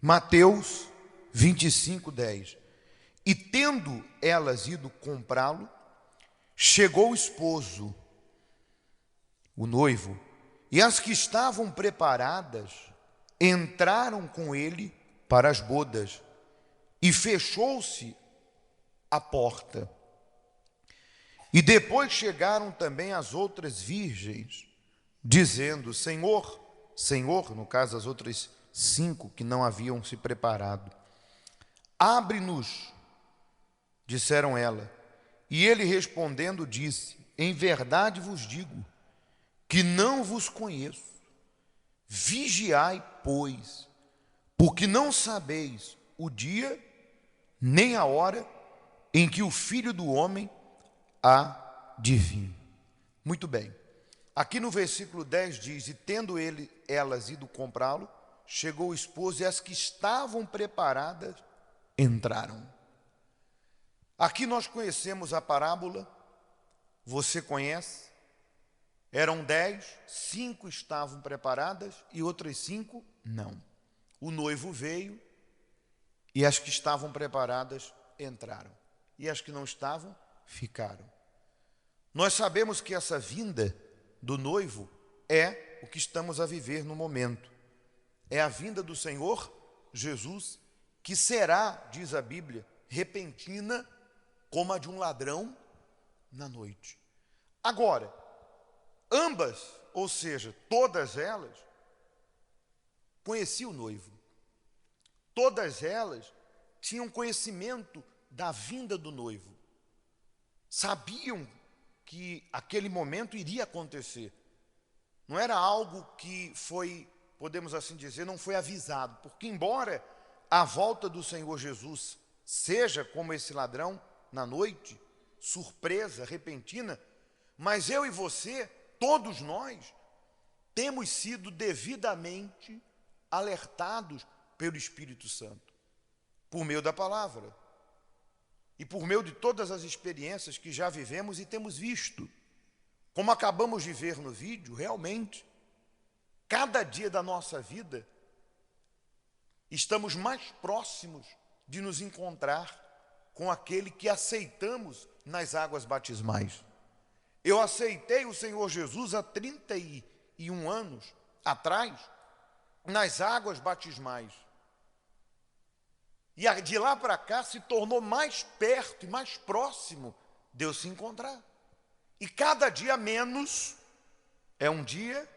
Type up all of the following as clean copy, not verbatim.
Mateus 25:10. E tendo elas ido comprá-lo, chegou o esposo, o noivo, e as que estavam preparadas entraram com ele para as bodas, e fechou-se a porta. E depois chegaram também as outras virgens, dizendo: Senhor, Senhor, no caso as outras 5 que não haviam se preparado, abre-nos, disseram ela. E ele respondendo disse: Em verdade vos digo que não vos conheço. Vigiai, pois, porque não sabeis o dia nem a hora em que o Filho do Homem há de vir. Muito bem. Aqui no versículo 10 diz: E tendo elas ido comprá-lo, chegou o esposo, e as que estavam preparadas entraram. Aqui nós conhecemos a parábola, você conhece? Eram 10, 5 estavam preparadas e outras 5 não. O noivo veio e as que estavam preparadas entraram. E as que não estavam, ficaram. Nós sabemos que essa vinda do noivo é o que estamos a viver no momento. É a vinda do Senhor Jesus, que será, diz a Bíblia, repentina como a de um ladrão na noite. Agora, ambas, ou seja, todas elas, conheciam o noivo. Todas elas tinham conhecimento da vinda do noivo. Sabiam que aquele momento iria acontecer. Não era algo que foi, podemos assim dizer, não foi avisado. Porque embora a volta do Senhor Jesus seja como esse ladrão na noite, surpresa, repentina, mas eu e você, todos nós, temos sido devidamente alertados pelo Espírito Santo, por meio da palavra, e por meio de todas as experiências que já vivemos e temos visto. Como acabamos de ver no vídeo, realmente, cada dia da nossa vida, estamos mais próximos de nos encontrar com aquele que aceitamos nas águas batismais. Eu aceitei o Senhor Jesus há 31 anos atrás, nas águas batismais. E de lá para cá se tornou mais perto e mais próximo de eu se encontrar. E cada dia menos é um dia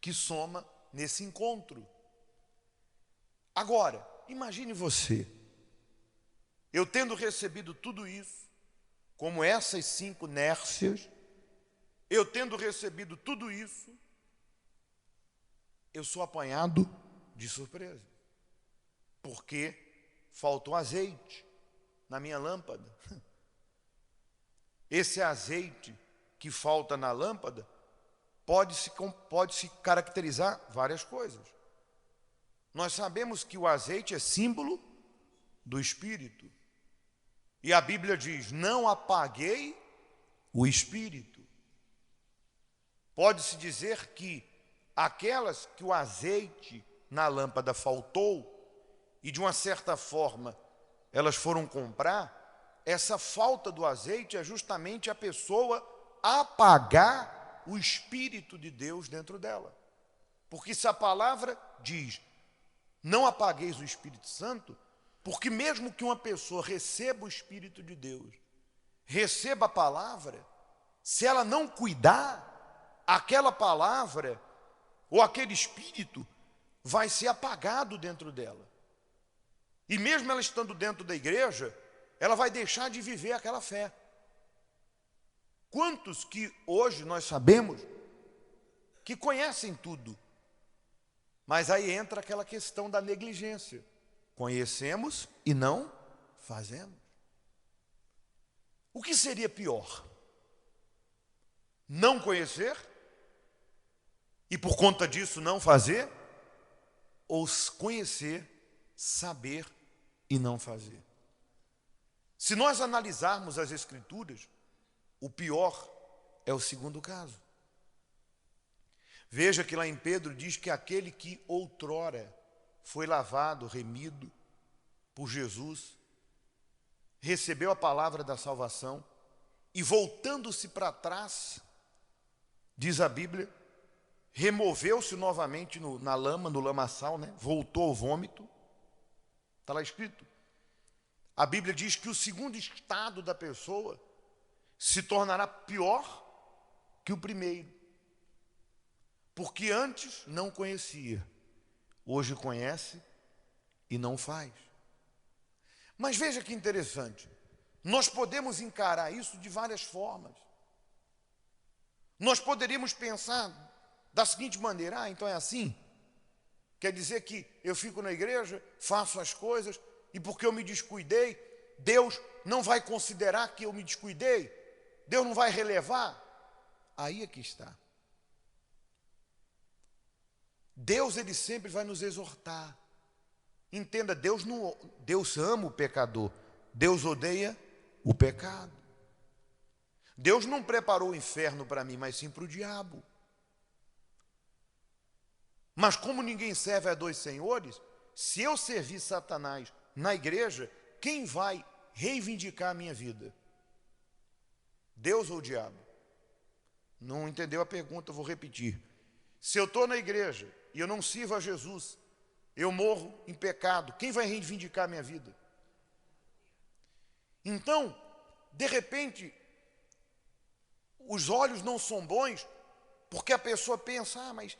que soma nesse encontro. Agora, imagine você, eu tendo recebido tudo isso, como essas 5 nércias, eu tendo recebido tudo isso, eu sou apanhado de surpresa, porque faltou azeite na minha lâmpada. Esse azeite que falta na lâmpada pode se caracterizar várias coisas. Nós sabemos que o azeite é símbolo do Espírito. E a Bíblia diz: não apaguei o Espírito. Pode-se dizer que aquelas que o azeite na lâmpada faltou, e de uma certa forma elas foram comprar, essa falta do azeite é justamente a pessoa apagar o Espírito de Deus dentro dela. Porque se a palavra diz: não apagueis o Espírito Santo, porque mesmo que uma pessoa receba o Espírito de Deus, receba a palavra, se ela não cuidar, aquela palavra ou aquele Espírito vai ser apagado dentro dela. E mesmo ela estando dentro da igreja, ela vai deixar de viver aquela fé. Quantos que hoje nós sabemos que conhecem tudo, mas aí entra aquela questão da negligência. Conhecemos e não fazemos. O que seria pior? Não conhecer e por conta disso não fazer? Ou conhecer, saber e não fazer? Se nós analisarmos as Escrituras, o pior é o segundo caso. Veja que lá em Pedro diz que aquele que outrora foi lavado, remido por Jesus, recebeu a palavra da salvação e, voltando-se para trás, diz a Bíblia, removeu-se novamente na lama, no lamaçal, né? Voltou ao vômito. Está lá escrito. A Bíblia diz que o segundo estado da pessoa se tornará pior que o primeiro. Porque antes não conhecia, hoje conhece e não faz. Mas veja que interessante, nós podemos encarar isso de várias formas. Nós poderíamos pensar da seguinte maneira: então é assim? Quer dizer que eu fico na igreja, faço as coisas, e porque eu me descuidei, Deus não vai considerar que eu me descuidei? Deus não vai relevar? Aí é que está. Deus, ele sempre vai nos exortar. Entenda, Deus ama o pecador, Deus odeia o pecado. Deus não preparou o inferno para mim, mas sim para o diabo. Mas como ninguém serve a dois senhores, se eu servir Satanás na igreja, quem vai reivindicar a minha vida? Deus ou o diabo? Não entendeu a pergunta, eu vou repetir. Se eu estou na igreja e eu não sirvo a Jesus, eu morro em pecado, quem vai reivindicar a minha vida? Então, de repente, os olhos não são bons, porque a pessoa pensa, mas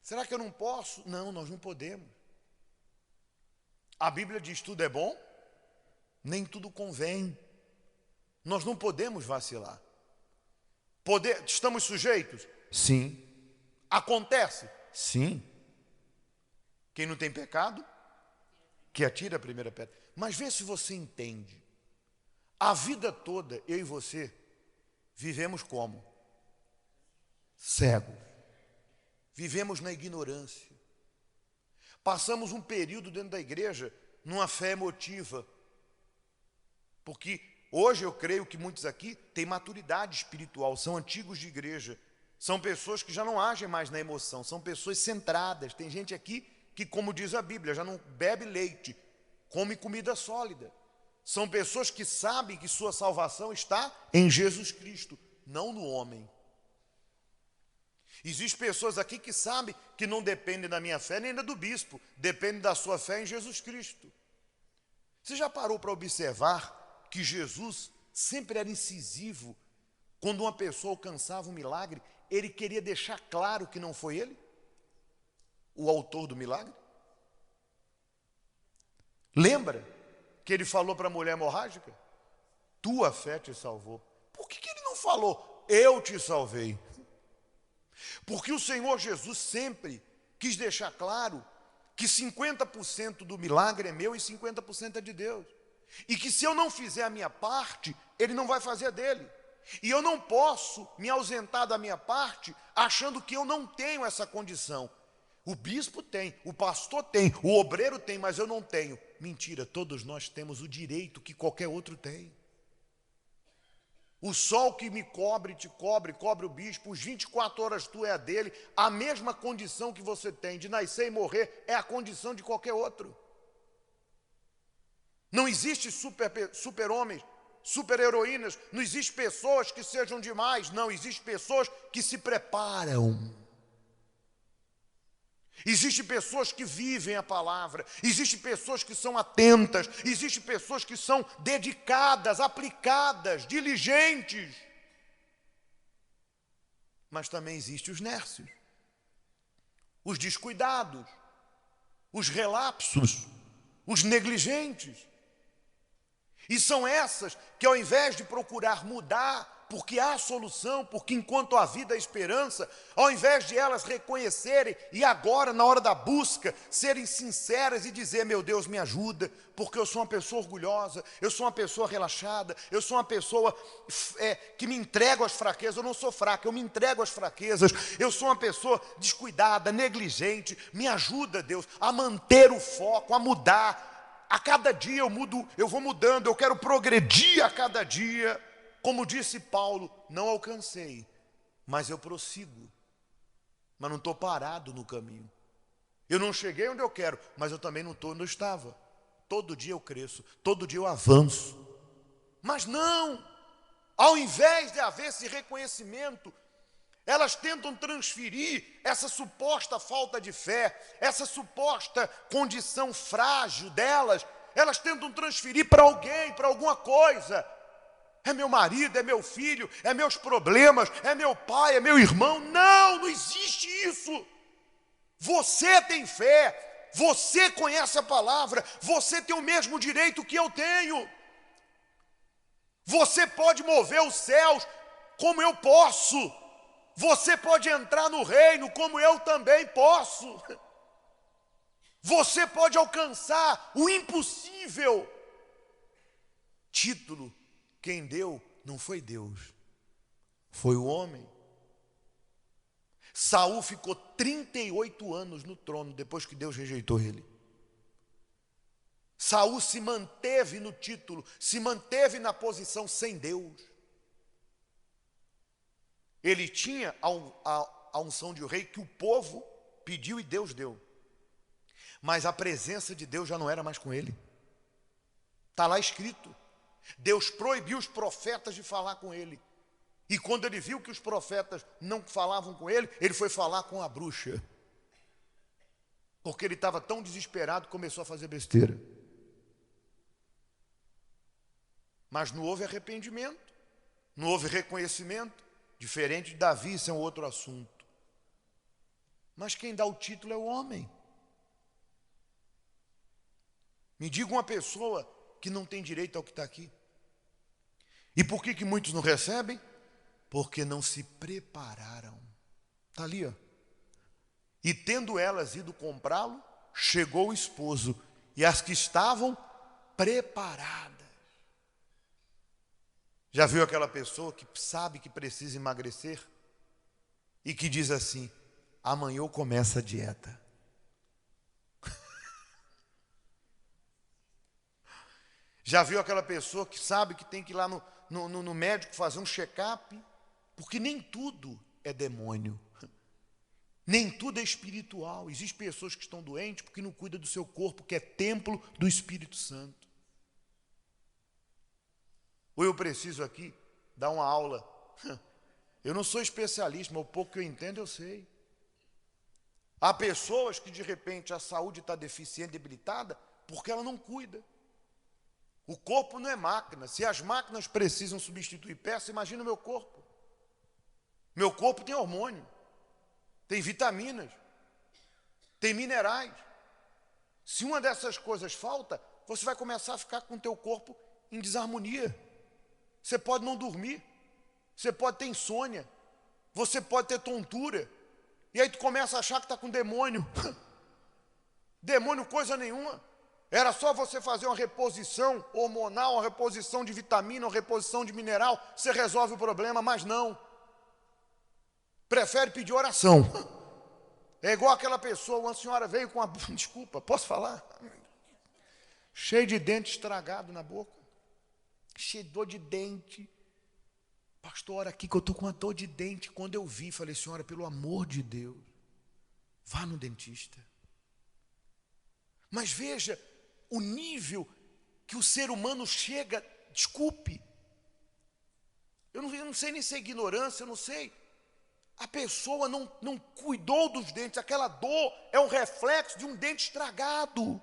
será que eu não posso? Não, nós não podemos. A Bíblia diz, tudo é bom, nem tudo convém. Nós não podemos vacilar. Estamos sujeitos? Sim. Acontece? Sim. Quem não tem pecado, que atire a primeira pedra. Mas vê se você entende. A vida toda, eu e você, vivemos como? Cegos. Vivemos na ignorância. Passamos um período dentro da igreja numa fé emotiva. Porque hoje eu creio que muitos aqui têm maturidade espiritual, são antigos de igreja. São pessoas que já não agem mais na emoção, são pessoas centradas. Tem gente aqui que, como diz a Bíblia, já não bebe leite, come comida sólida. São pessoas que sabem que sua salvação está em Jesus Cristo, não no homem. Existem pessoas aqui que sabem que não dependem da minha fé nem da do bispo, dependem da sua fé em Jesus Cristo. Você já parou para observar que Jesus sempre era incisivo? Quando uma pessoa alcançava um milagre, ele queria deixar claro que não foi ele o autor do milagre? Lembra que ele falou para a mulher hemorrágica? Tua fé te salvou. Por que ele não falou, eu te salvei? Porque o Senhor Jesus sempre quis deixar claro que 50% do milagre é meu e 50% é de Deus. E que se eu não fizer a minha parte, Ele não vai fazer a dele. E eu não posso me ausentar da minha parte achando que eu não tenho essa condição. O bispo tem, o pastor tem, o obreiro tem, mas eu não tenho. Mentira, todos nós temos o direito que qualquer outro tem. O sol que me cobre, te cobre, cobre o bispo, os 24 horas tu é a dele, a mesma condição que você tem de nascer e morrer é a condição de qualquer outro. Não existe super-homens, super-heroínas, não existe pessoas que sejam demais, não, existe pessoas que se preparam. Existem pessoas que vivem a palavra, existem pessoas que são atentas, existem pessoas que são dedicadas, aplicadas, diligentes. Mas também existem os nércios, os descuidados, os relapsos, os negligentes. E são essas que, ao invés de procurar mudar, porque há solução, porque enquanto há vida há esperança, ao invés de elas reconhecerem e agora, na hora da busca, serem sinceras e dizer, meu Deus, me ajuda, porque eu sou uma pessoa orgulhosa, eu sou uma pessoa relaxada, eu sou uma pessoa que me entrego às fraquezas, eu não sou fraca, eu me entrego às fraquezas, eu sou uma pessoa descuidada, negligente, me ajuda, Deus, a manter o foco, a mudar. A cada dia eu vou mudando, eu quero progredir a cada dia. Como disse Paulo, não alcancei, mas eu prossigo. Mas não estou parado no caminho. Eu não cheguei onde eu quero, mas eu também não estou onde eu estava. Todo dia eu cresço, todo dia eu avanço. Mas não, ao invés de haver esse reconhecimento, elas tentam transferir essa suposta falta de fé, essa suposta condição frágil delas, elas tentam transferir para alguém, para alguma coisa. É meu marido, é meu filho, é meus problemas, é meu pai, é meu irmão. Não, não existe isso. Você tem fé, você conhece a palavra, você tem o mesmo direito que eu tenho. Você pode mover os céus como eu posso. Você pode entrar no reino como eu também posso. Você pode alcançar o impossível. Título, quem deu não foi Deus, foi o homem. Saul ficou 38 anos no trono depois que Deus rejeitou ele. Saul se manteve no título, se manteve na posição sem Deus. Ele tinha a unção de rei que o povo pediu e Deus deu. Mas a presença de Deus já não era mais com ele. Está lá escrito. Deus proibiu os profetas de falar com ele. E quando ele viu que os profetas não falavam com ele, ele foi falar com a bruxa. Porque ele estava tão desesperado que começou a fazer besteira. Mas não houve arrependimento, não houve reconhecimento. Diferente de Davi, isso é um outro assunto. Mas quem dá o título é o homem. Me diga uma pessoa que não tem direito ao que está aqui. E por que muitos não recebem? Porque não se prepararam. Está ali, ó. E tendo elas ido comprá-lo, chegou o esposo, e as que estavam preparadas. Já viu aquela pessoa que sabe que precisa emagrecer e que diz assim: amanhã eu começo a dieta. Já viu aquela pessoa que sabe que tem que ir lá no médico fazer um check-up? Porque nem tudo é demônio, nem tudo é espiritual. Existem pessoas que estão doentes porque não cuidam do seu corpo, que é templo do Espírito Santo. Ou eu preciso aqui dar uma aula. Eu não sou especialista, mas o pouco que eu entendo eu sei. Há pessoas que de repente a saúde está deficiente, debilitada, porque ela não cuida. O corpo não é máquina. Se as máquinas precisam substituir peça, imagina o meu corpo. Meu corpo tem hormônio, tem vitaminas, tem minerais. Se uma dessas coisas falta, você vai começar a ficar com o teu corpo em desarmonia. Você pode não dormir, você pode ter insônia, você pode ter tontura. E aí tu começa a achar que está com demônio. Demônio coisa nenhuma. Era só você fazer uma reposição hormonal, uma reposição de vitamina, uma reposição de mineral, você resolve o problema, mas não. Prefere pedir oração. É igual aquela pessoa, uma senhora veio com uma... Desculpa, posso falar? Cheio de dente estragado na boca. Cheio de dor de dente. Pastor, ora aqui que eu estou com uma dor de dente. Quando eu vi, falei: senhora, pelo amor de Deus, vá no dentista. Mas veja o nível que o ser humano chega. Desculpe, eu não sei nem se é ignorância, eu não sei. A pessoa não cuidou dos dentes. Aquela dor é um reflexo de um dente estragado.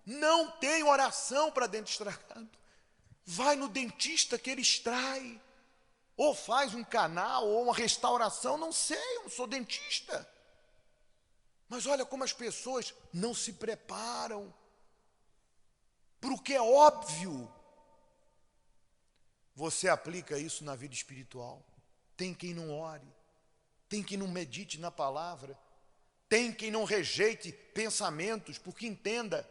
Não tem oração para dente estragado. Vai no dentista que ele extrai. Ou faz um canal, ou uma restauração, não sei, eu não sou dentista. Mas olha como as pessoas não se preparam para o que é óbvio. Você aplica isso na vida espiritual. Tem quem não ore, tem quem não medite na palavra, tem quem não rejeite pensamentos, porque entenda,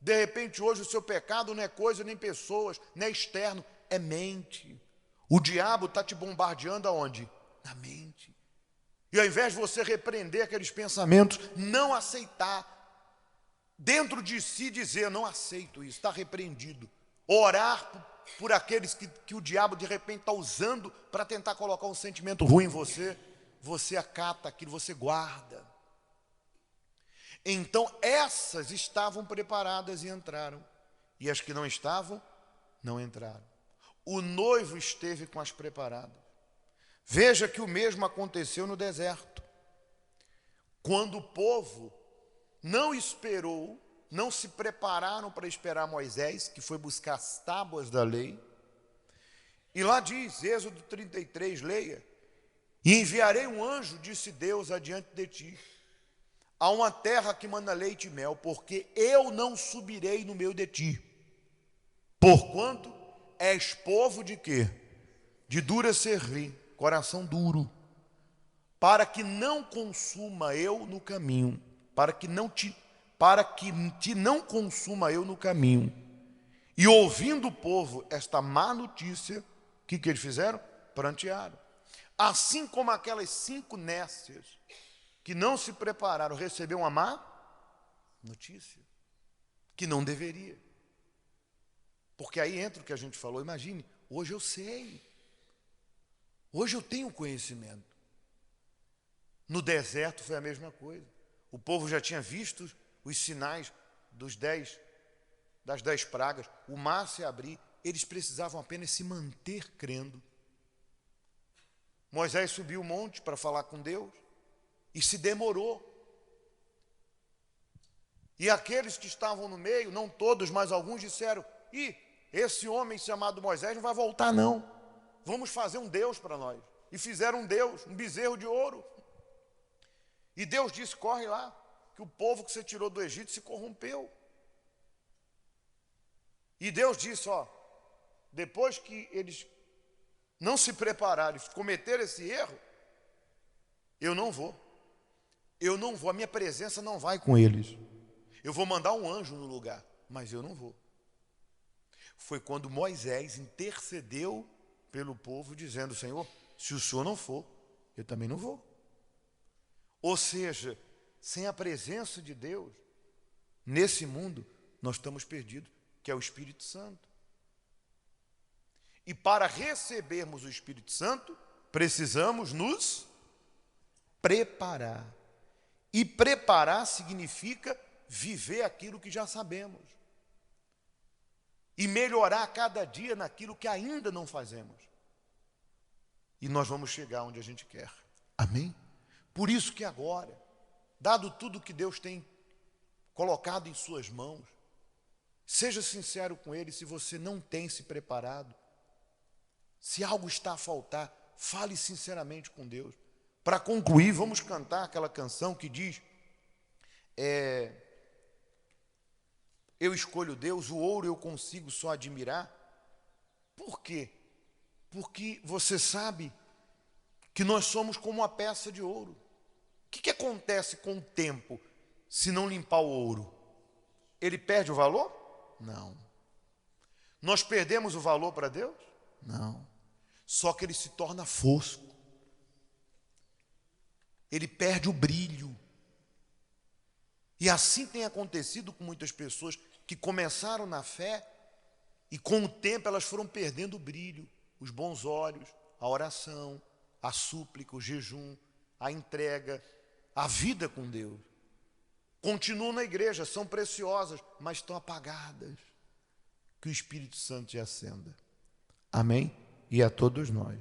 de repente hoje o seu pecado não é coisa nem pessoas, não é externo, é mente. O diabo está te bombardeando aonde? Na mente. E ao invés de você repreender aqueles pensamentos, não aceitar, dentro de si dizer: não aceito isso, está repreendido. Orar por aqueles que o diabo de repente está usando para tentar colocar um sentimento ruim em você, você acata aquilo, você guarda. Então essas estavam preparadas e entraram, e as que não estavam, não entraram. O noivo esteve com as preparadas. Veja que o mesmo aconteceu no deserto. Quando o povo não esperou, não se prepararam para esperar Moisés, que foi buscar as tábuas da lei. E lá diz, Êxodo 33, leia: e enviarei um anjo, disse Deus, adiante de ti, a uma terra que manda leite e mel, porque eu não subirei no meio de ti. Porquanto és povo de quê? De dura cerviz, coração duro, para que não consuma eu no caminho, para que te não consuma eu no caminho. E ouvindo o povo esta má notícia, o que eles fizeram? Prantearam. Assim como aquelas 5 nécias que não se prepararam, receberam uma má notícia, que não deveria. Porque aí entra o que a gente falou, imagine, hoje eu sei, hoje eu tenho conhecimento. No deserto foi a mesma coisa. O povo já tinha visto os sinais das 10 pragas, o mar se abrir, eles precisavam apenas se manter crendo. Moisés subiu o monte para falar com Deus e se demorou. E aqueles que estavam no meio, não todos, mas alguns disseram: esse homem chamado Moisés não vai voltar não, vamos fazer um Deus para nós. E fizeram um Deus, um bezerro de ouro. E Deus disse: corre lá, que o povo que você tirou do Egito se corrompeu. E Deus disse: depois que eles não se prepararam e cometeram esse erro, eu não vou, a minha presença não vai com eles. Eu vou mandar um anjo no lugar, mas eu não vou. Foi quando Moisés intercedeu pelo povo, dizendo: Senhor, se o Senhor não for, eu também não vou. Ou seja, sem a presença de Deus, nesse mundo, nós estamos perdidos, que é o Espírito Santo. E para recebermos o Espírito Santo, precisamos nos preparar. E preparar significa viver aquilo que já sabemos. E melhorar cada dia naquilo que ainda não fazemos. E nós vamos chegar onde a gente quer. Amém? Por isso que agora, dado tudo que Deus tem colocado em suas mãos, seja sincero com Ele. Se você não tem se preparado, se algo está a faltar, fale sinceramente com Deus. Para concluir, vamos cantar aquela canção que diz: eu escolho Deus, o ouro eu consigo só admirar. Por quê? Porque você sabe que nós somos como uma peça de ouro. O que acontece com o tempo se não limpar o ouro? Ele perde o valor? Não. Nós perdemos o valor para Deus? Não. Só que ele se torna fosco. Ele perde o brilho. E assim tem acontecido com muitas pessoas que começaram na fé e com o tempo elas foram perdendo o brilho, os bons olhos, a oração, a súplica, o jejum, a entrega, a vida com Deus. Continuam na igreja, são preciosas, mas estão apagadas. Que o Espírito Santo te acenda. Amém? E a todos nós.